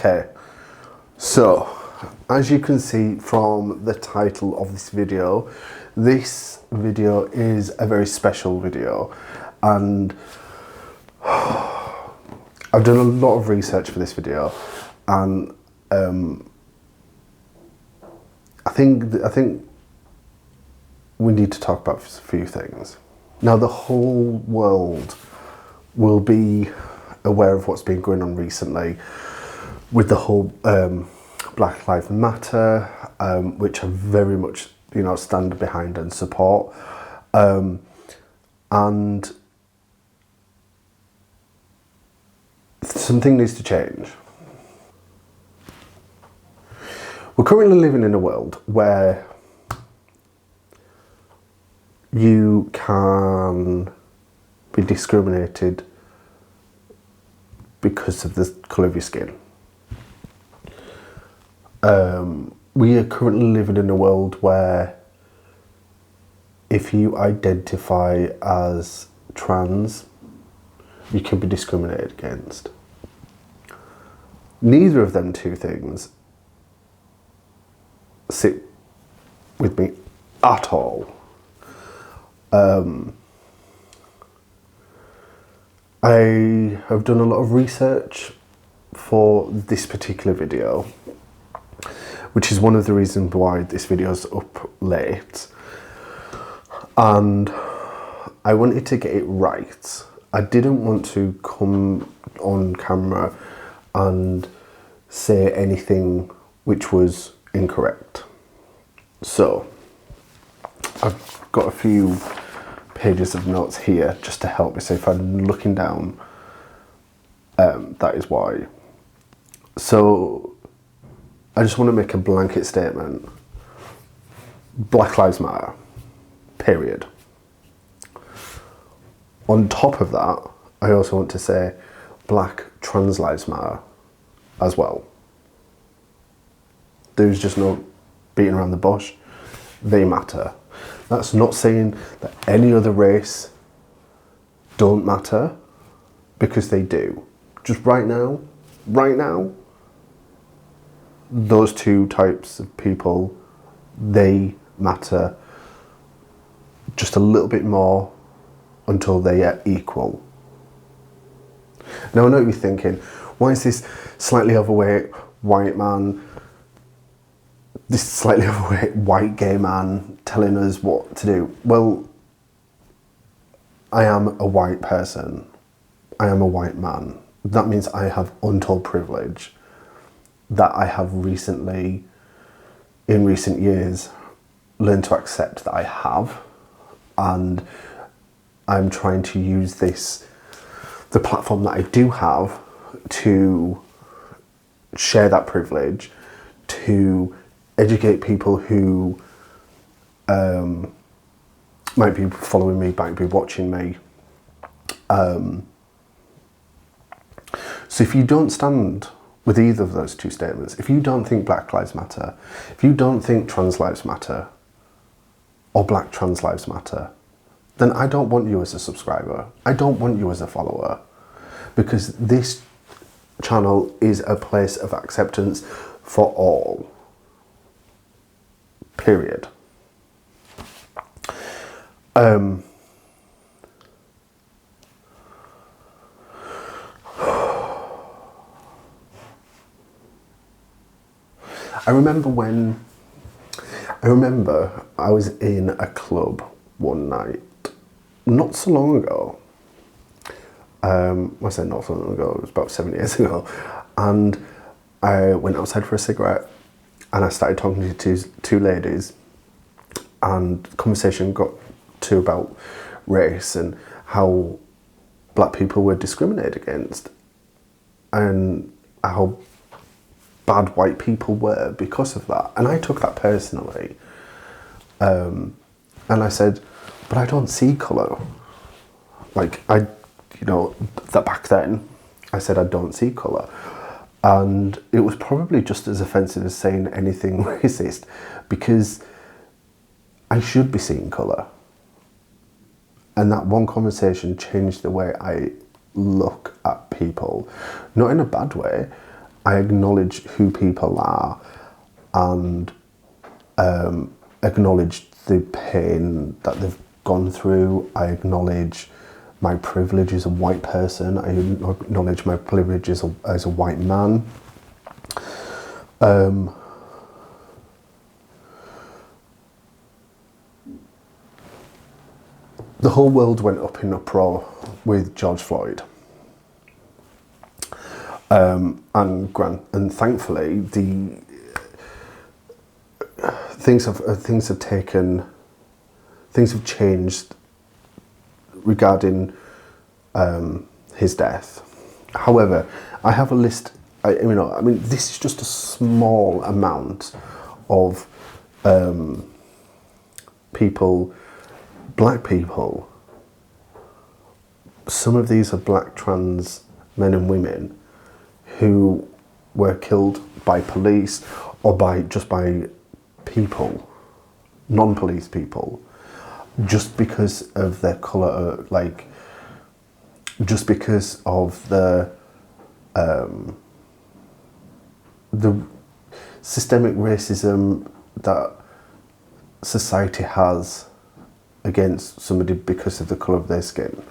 Okay, so as you can see from the title of this video is a very special video, and I've done a lot of research for this video, and I think we need to talk about a few things. Now, the whole world will be aware of what's been going on recently with the whole Black Lives Matter, which I very much, stand behind and support. And something needs to change. We're currently living in a world where you can be discriminated because of the colour of your skin. We are currently living in a world where if you identify as trans, you can be discriminated against. Neither of them two things sit with me at all. I have done a lot of research for this particular video, which is one of the reasons why this video is up late, and I wanted to get it right. I didn't want to come on camera and say anything which was incorrect. So I've got a few pages of notes here just to help me. So if I'm looking down, that is why. So I just want to make a blanket statement. Black Lives Matter, period. On top of that, I also want to say Black Trans Lives Matter as well. There's just no beating around the bush. They matter. That's not saying that any other race don't matter, because they do. Just right now, those two types of people, they matter just a little bit more until they are equal. Now, I know you're thinking, why is this slightly overweight white man, this slightly overweight white gay man telling us what to do? Well, I am a white person. I am a white man. That means I have untold privilege that I have in recent years, learned to accept that I have. And I'm trying to use the platform that I do have, to share that privilege, to educate people who might be following me, might be watching me. So if you don't stand with either of those two statements, if you don't think Black Lives Matter, if you don't think Trans Lives Matter, or Black Trans Lives Matter, then I don't want you as a subscriber. I don't want you as a follower, because this channel is a place of acceptance for all. Period. I remember I was in a club one night, not so long ago. I said not so long ago, it was about 7 years ago. And I went outside for a cigarette, and I started talking to two ladies, and the conversation got to about race and how black people were discriminated against, and how bad white people were because of that. And I took that personally. And I said, but I don't see colour. Like, that back then, I said I don't see colour. And it was probably just as offensive as saying anything racist, because I should be seeing colour. And that one conversation changed the way I look at people. Not in a bad way. I acknowledge who people are and acknowledge the pain that they've gone through. I acknowledge my privilege as a white person. I acknowledge my privilege as a white man. The whole world went up in uproar with George Floyd. And thankfully, things have changed regarding his death. However, I have a list. I mean, this is just a small amount of people, black people. Some of these are black trans men and women who were killed by police or by people, non-police people, just because of their colour, like just because of the systemic racism that society has against somebody because of the colour of their skin.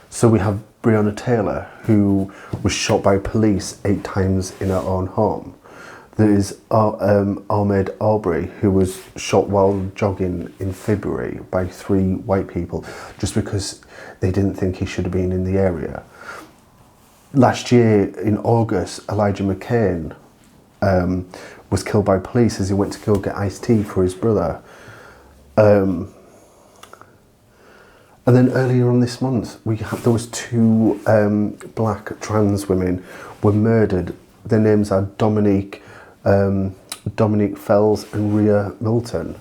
So we have Breonna Taylor, who was shot by police 8 times in her own home. There is Ahmaud Arbery, who was shot while jogging in February by 3 white people just because they didn't think he should have been in the area. Last year in August, Elijah McCain was killed by police as he went to go get iced tea for his brother. And then earlier on this month, there was 2 black trans women were murdered. Their names are Dominique Fells and Rhea Milton.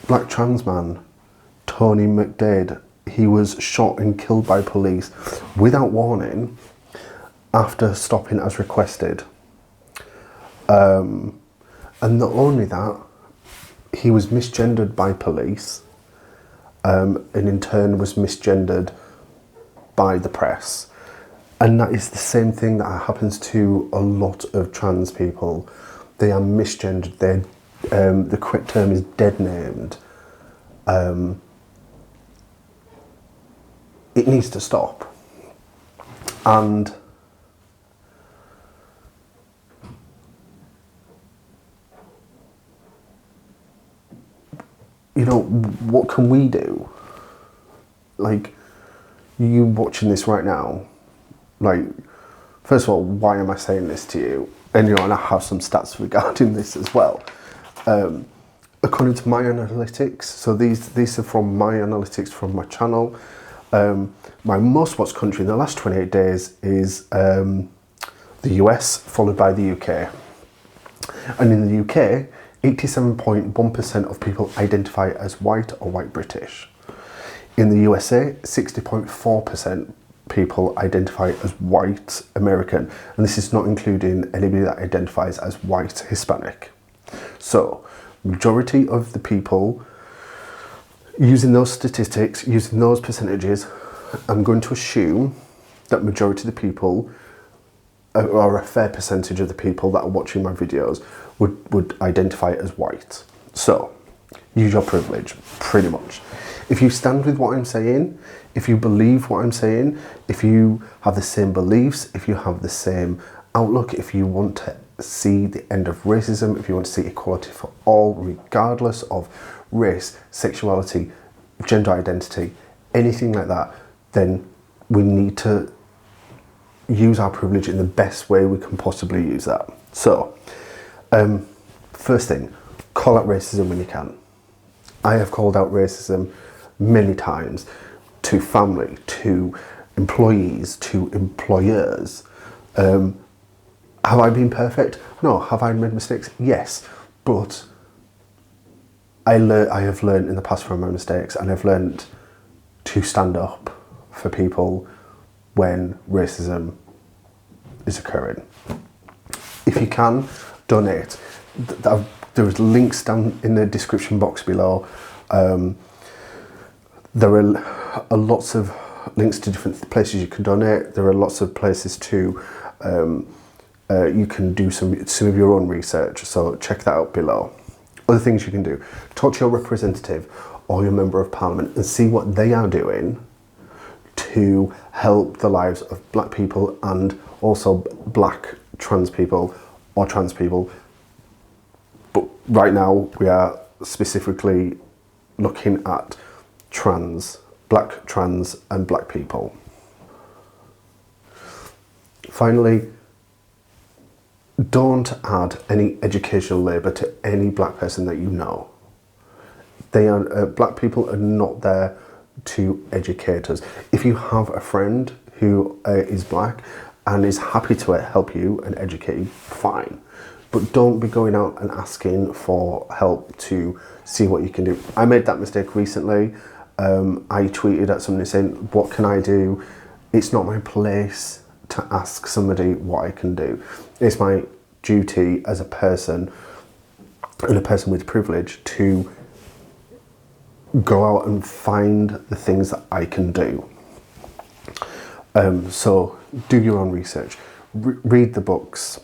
Black trans man, Tony McDade, he was shot and killed by police without warning after stopping as requested. And not only that, he was misgendered by police. And in turn was misgendered by the press. And that is the same thing that happens to a lot of trans people. They are misgendered. The correct term is dead named. It needs to stop. And what can we do? Like, you watching this right now, like, first of all, why am I saying this to you? And and I have some stats regarding this as well. According to my analytics, so these are from my analytics from my channel. My most watched country in the last 28 days is the US, followed by the UK. And in the UK, 87.1% of people identify as white or white British. In the USA, 60.4% people identify as white American, and this is not including anybody that identifies as white Hispanic. So, majority of the people, using those statistics, using those percentages, I'm going to assume that majority of the people, or a fair percentage of the people that are watching my videos, would identify as white. So, use your privilege, pretty much. If you stand with what I'm saying, if you believe what I'm saying, if you have the same beliefs, if you have the same outlook, if you want to see the end of racism, if you want to see equality for all, regardless of race, sexuality, gender identity, anything like that, then we need to use our privilege in the best way we can possibly use that. So, first thing, call out racism when you can. I have called out racism many times to family, to employees, to employers. Have I been perfect? No. Have I made mistakes? Yes. But I have learned in the past from my mistakes, and I've learned to stand up for people when racism is occurring. If you can, donate. There's links down in the description box below. There are lots of links to different places you can donate. There are lots of places to You can do some of your own research, so check that out below. Other things you can do: talk to your representative or your member of parliament and see what they are doing to help the lives of black people and also black trans people or trans people. But right now we are specifically looking at black trans and black people. Finally, don't add any educational labour to any black person that you know. They are black people are not there to educate us. If you have a friend who is black and is happy to help you and educate you, fine. But don't be going out and asking for help to see what you can do. I made that mistake recently. I tweeted at somebody saying, what can I do? It's not my place to ask somebody what I can do. It's my duty as a person and a person with privilege to go out and find the things that I can do. So do your own research, read the books,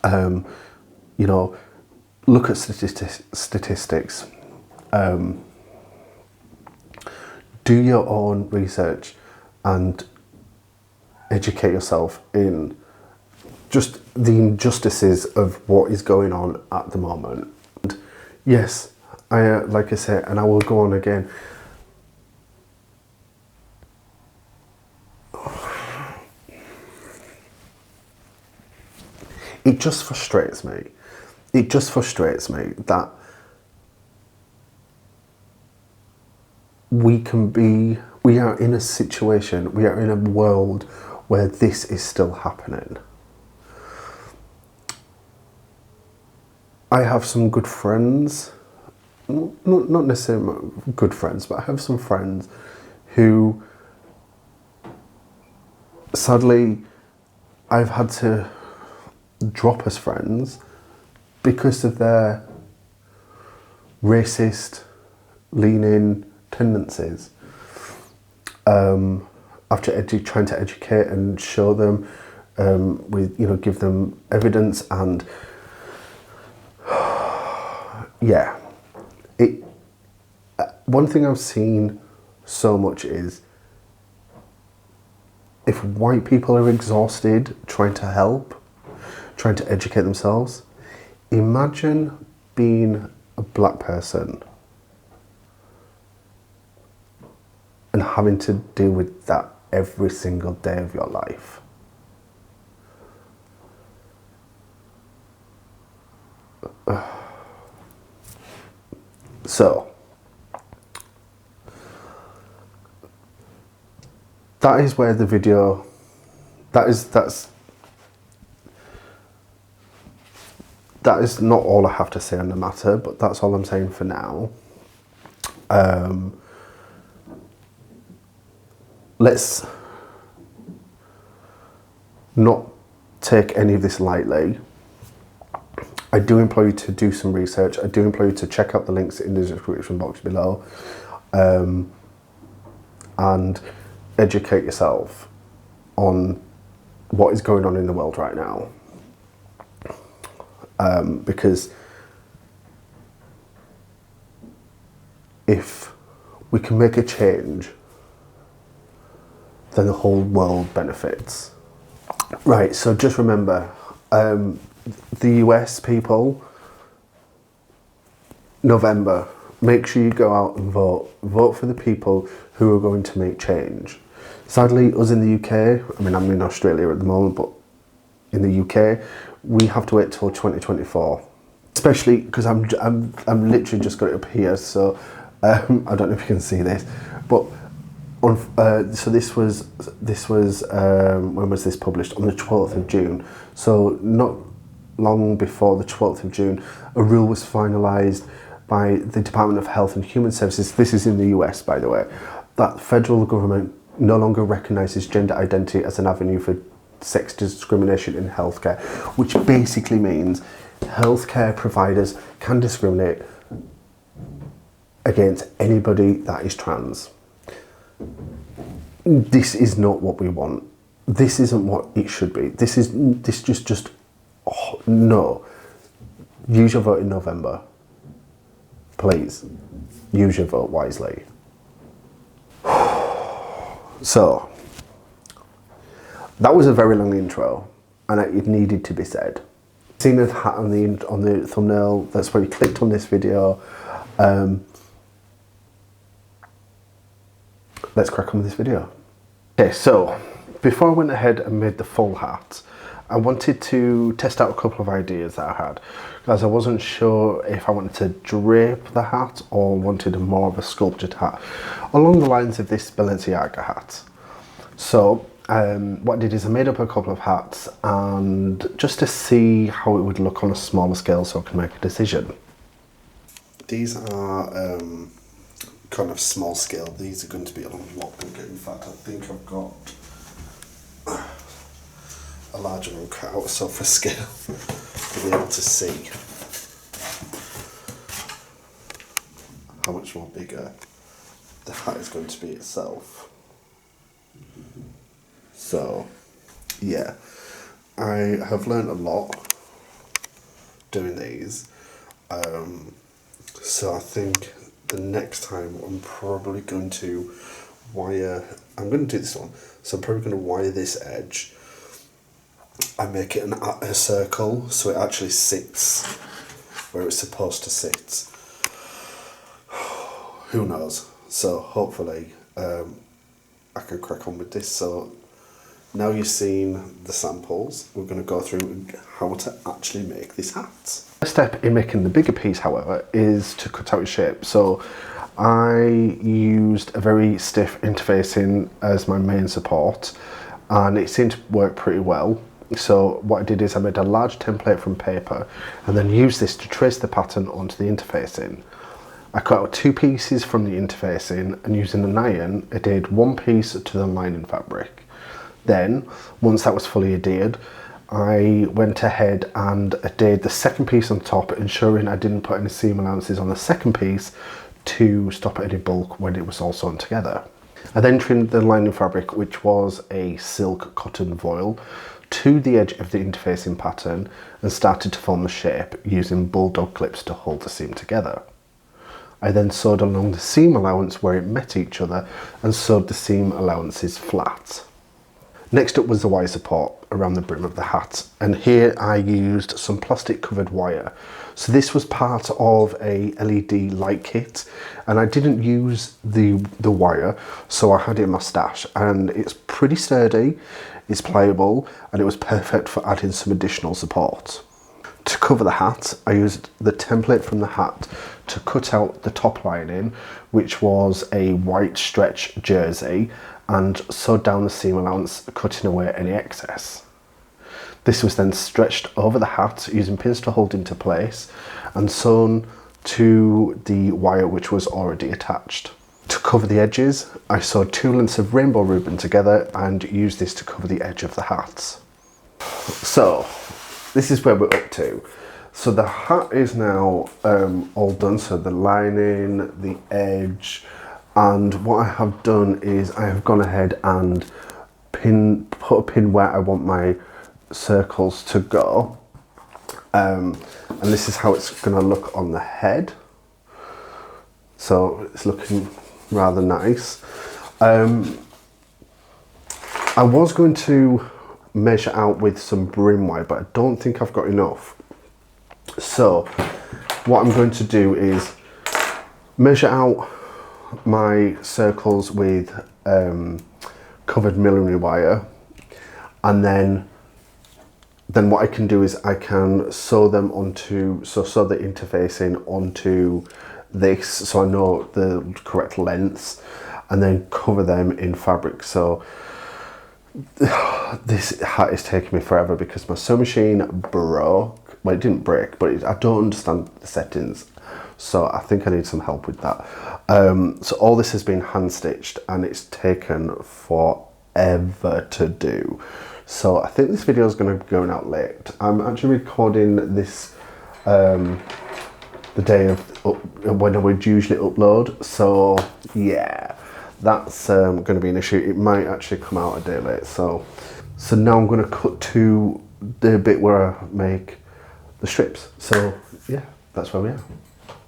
you know, look at statistics, do your own research and educate yourself in just the injustices of what is going on at the moment. And yes, like I said, and I will go on again, it just frustrates me. It just frustrates me that we are in a situation, we are in a world where this is still happening. I have some good friends, not necessarily good friends, but I have some friends who, sadly, I've had to drop as friends because of their racist leaning tendencies. After trying to educate and show them, give them evidence, and yeah, one thing I've seen so much is if white people are exhausted trying to help, trying to educate themselves, imagine being a black person and having to deal with that every single day of your life. So, that is where the video, that is not all I have to say on the matter, but that's all I'm saying for now. Let's not take any of this lightly. I do implore you to do some research. I do implore you to check out the links in the description box below, and educate yourself on what is going on in the world right now. Because if we can make a change, then the whole world benefits. Right, so just remember, the US people, November, make sure you go out and vote. Vote for the people who are going to make change. Sadly, us in the UK, I mean, I'm in Australia at the moment, but in the UK, we have to wait till 2024. Especially because I'm literally just got it up here, so I don't know if you can see this, but so this was when was this published? On the 12th of June. So not long before the 12th of June, a rule was finalised by the Department of Health and Human Services. This is in the US, by the way, that federal government no longer recognises gender identity as an avenue for sex discrimination in healthcare, which basically means healthcare providers can discriminate against anybody that is trans. This is not what we want. this isn't what it should be. This just oh, no. Use your vote in November. Please. Use your vote wisely. So, that was a very long intro, and it needed to be said. Seeing the hat on the thumbnail, that's where you clicked on this video. Let's crack on with this video. Okay, so before I went ahead and made the full hat, I wanted to test out a couple of ideas that I had, because I wasn't sure if I wanted to drape the hat or wanted more of a sculptured hat, along the lines of this Balenciaga hat. So what I did is I made up a couple of hats, and just to see how it would look on a smaller scale so I can make a decision. These are kind of small scale. These are going to be a lot bigger. In fact, I think I've got a larger one cut out, so for scale to be able to see how much more bigger the hat is going to be itself. So yeah, I have learned a lot doing these, so I think the next time I'm probably going to wire, I'm going to do this one, so I'm probably going to wire this edge and make it a circle so it actually sits where it's supposed to sit. Who knows? So hopefully I can crack on with this. So now you've seen the samples, we're going to go through how to actually make this hat. The step in making the bigger piece, however, is to cut out a shape. So I used a very stiff interfacing as my main support, and it seemed to work pretty well. So what I did is I made a large template from paper and then used this to trace the pattern onto the interfacing. I cut out 2 pieces from the interfacing, and using an iron, I adhered 1 piece to the lining fabric. Then, once that was fully adhered, I went ahead and adhered the second piece on top, ensuring I didn't put any seam allowances on the second piece to stop any bulk when it was all sewn together. I then trimmed the lining fabric, which was a silk cotton voile, to the edge of the interfacing pattern and started to form the shape using bulldog clips to hold the seam together. I then sewed along the seam allowance where it met each other and sewed the seam allowances flat. Next up was the wire support around the brim of the hat, and here I used some plastic covered wire. So this was part of a LED light kit, and I didn't use the wire, so I had it in my stash, and it's pretty sturdy, it's pliable, and it was perfect for adding some additional support. To cover the hat, I used the template from the hat to cut out the top lining, which was a white stretch jersey, and sewed down the seam allowance, cutting away any excess. This was then stretched over the hat using pins to hold into place and sewn to the wire which was already attached. To cover the edges, I sewed 2 lengths of rainbow ribbon together and used this to cover the edge of the hat. So, this is where we're up to. So the hat is now all done, so the lining, the edge, and what I have done is I have gone ahead and put a pin where I want my circles to go, and this is how it's going to look on the head. So it's looking rather nice. I was going to measure out with some brim wire, but I don't think I've got enough. So what I'm going to do is measure out my circles with covered millinery wire, and then what I can do is I can sew them onto, sew the interfacing onto this so I know the correct lengths, and then cover them in fabric. So this hat is taking me forever because my sewing machine broke. Well, it didn't break, but I don't understand the settings, so I think I need some help with that. So all this has been hand stitched and it's taken forever to do. So I think this video is going to be going out late. I'm actually recording this the day of when I would usually upload, so yeah, that's going to be an issue. It might actually come out a day late, so So now I'm going to cut to the bit where I make the strips. So yeah, that's where we are.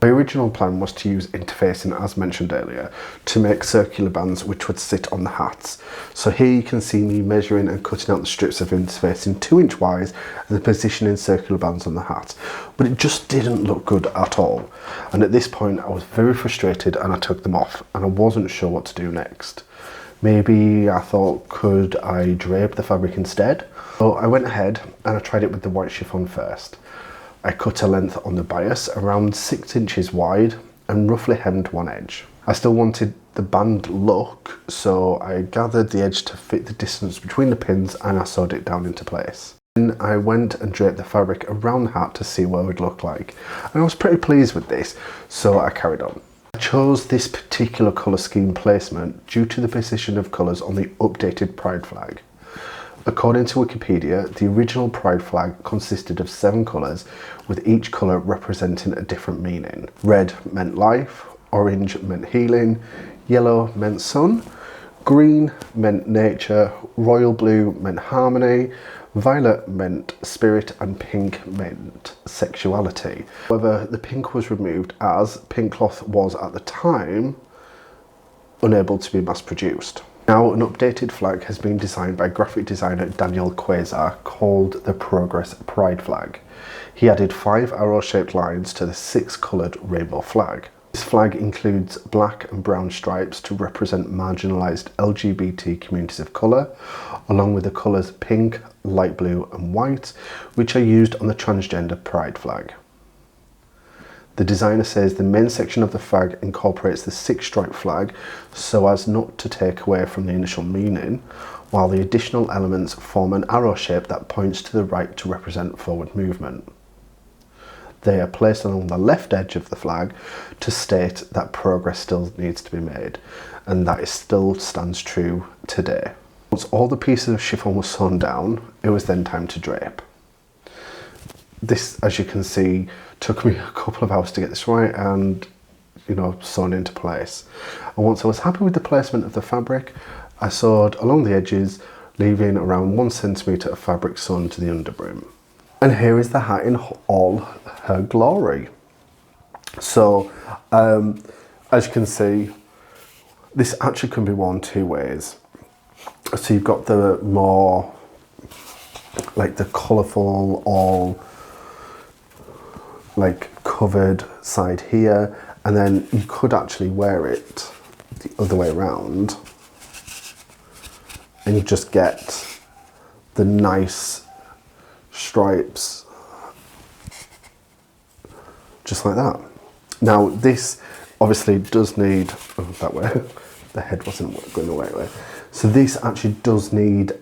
My original plan was to use interfacing, as mentioned earlier, to make circular bands which would sit on the hats. So here you can see me measuring and cutting out the strips of interfacing 2-inch wide and then positioning circular bands on the hat. But it just didn't look good at all. And at this point I was very frustrated and I took them off and I wasn't sure what to do next. Maybe I thought, could I drape the fabric instead? So I went ahead and I tried it with the white chiffon first. I cut a length on the bias around 6 inches wide and roughly hemmed one edge. I still wanted the band look, so I gathered the edge to fit the distance between the pins and I sewed it down into place. Then I went and draped the fabric around the hat to see what it would look like. And I was pretty pleased with this, so I carried on. I chose this particular colour scheme placement due to the position of colours on the updated pride flag. According to Wikipedia, the original pride flag consisted of 7 colours, with each colour representing a different meaning. Red meant life, orange meant healing, yellow meant sun, green meant nature, royal blue meant harmony, violet meant spirit, and pink meant sexuality. However, the pink was removed as pink cloth was at the time unable to be mass produced. Now an updated flag has been designed by graphic designer Daniel Quasar called the Progress Pride Flag. He added 5 arrow-shaped lines to the 6-coloured rainbow flag. This flag includes black and brown stripes to represent marginalised LGBT communities of colour, along with the colours pink, light blue and white, which are used on the transgender pride flag. The designer says the main section of the flag incorporates the 6-stripe flag so as not to take away from the initial meaning, while the additional elements form an arrow shape that points to the right to represent forward movement. They are placed along the left edge of the flag to state that progress still needs to be made, and that still stands true today. Once all the pieces of chiffon were sewn down, it was then time to drape. This, as you can see, took me a couple of hours to get this right and, sewn into place. And once I was happy with the placement of the fabric, I sewed along the edges, leaving around 1 centimetre of fabric sewn to the underbrim. And here is the hat in all her glory. So, as you can see, this actually can be worn 2 ways. So you've got the more, like the colourful, all like covered side here, and then you could actually wear it the other way around and you just get the nice stripes just like that. Now this obviously does need, that way, the head wasn't going the right way. So this actually does need,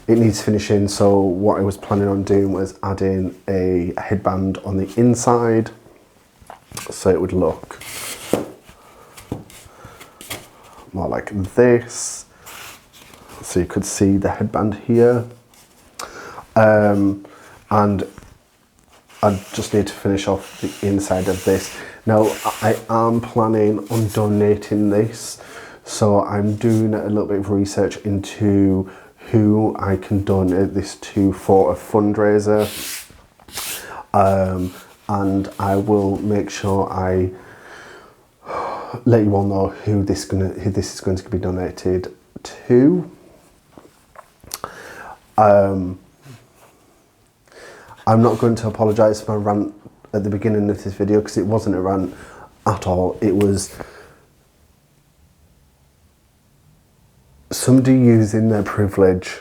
it needs finishing, so what I was planning on doing was adding a headband on the inside so it would look more like this. So you could see the headband here. And I just need to finish off the inside of this. Now I am planning on donating this, so I'm doing a little bit of research into who I can donate this to for a fundraiser, and I will make sure I let you all know who this is going to be donated to. I'm not going to apologise for my rant at the beginning of this video, because it wasn't a rant at all. It was somebody using their privilege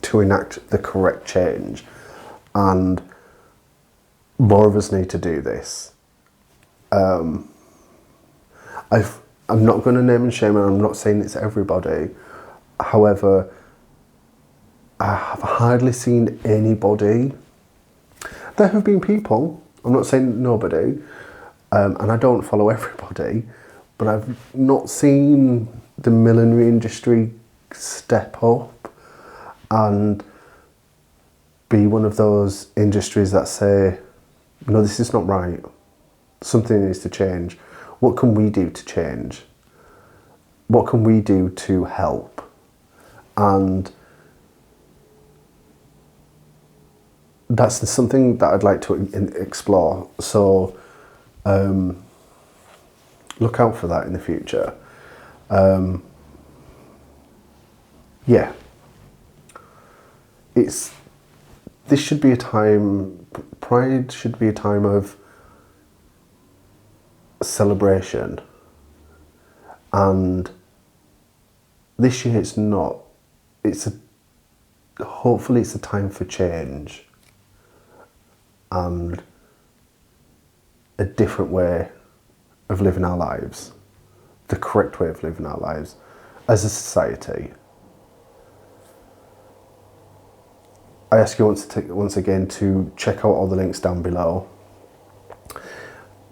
to enact the correct change, and more of us need to do this. I'm not going to name and shame, and I'm not saying it's everybody. However, I have hardly seen anybody. There have been people, I'm not saying nobody, and I don't follow everybody, but I've not seen the millinery industry step up and be one of those industries that say, no, this is not right. Something needs to change. What can we do to change? What can we do to help? And that's something that I'd like to explore. So look out for that in the future. Yeah, this should be a time, Pride should be a time of celebration, and this year it's not. Hopefully it's a time for change and a different way of living our lives, the correct way of living our lives as a society. I ask you once again to check out all the links down below.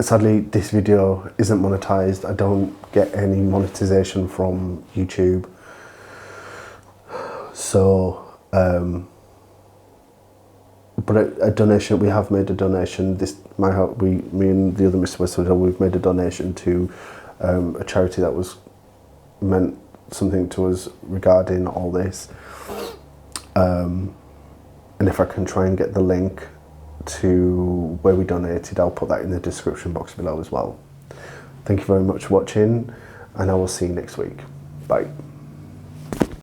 Sadly, this video isn't monetized. I don't get any monetization from YouTube. So, but a donation, we have made a donation. Me and the other Mr. Westwood, we've made a donation to a charity that was meant something to us regarding all this. And if I can try and get the link to where we donated, I'll put that in the description box below as well. Thank you very much for watching, and I will see you next week. Bye.